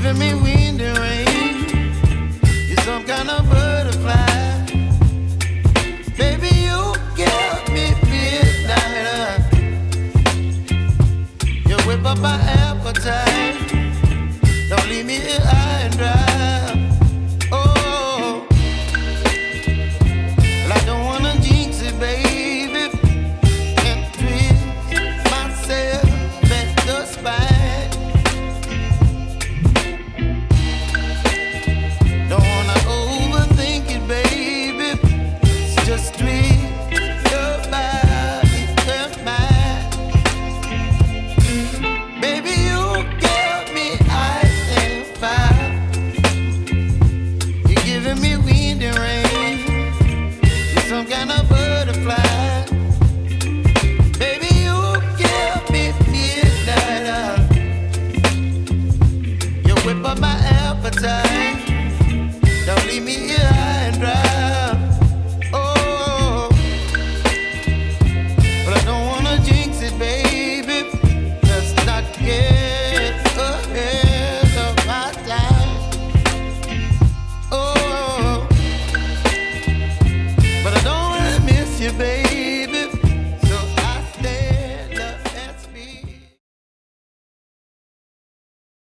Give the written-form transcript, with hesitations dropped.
giving me wind and rain. You're some kind of butterfly. Baby, you give me midnight. You whip up my appetite. Don't leave me here high and dry. Oh, well, I don't wanna jinx it, baby, and twist myself at the spine. Don't wanna overthink it, baby. It's just twist your body and mine. Baby, you give me ice and fire. You're giving me wind and rain. You're some kind of butterfly. Baby, you give me midnight. You whip up my appetite. Don't leave me